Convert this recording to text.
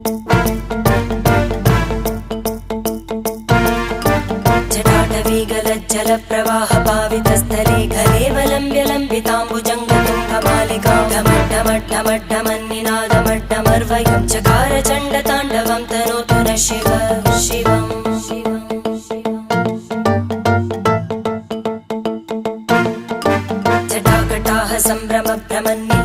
जटाटवीगलज्जलप्रवाहपावितस्थले घलेवलम्ब्य लम्बिताम्बुजङ्गतुङ्गमालिकां ढमड्ढमड्ढमड्ढमन्निनादमड्ढमर्वयं चकार चण्डताण्डवं तनोतु नः शिव शिवम् जटाकटाः सम्भ्रमभ्रमन्नि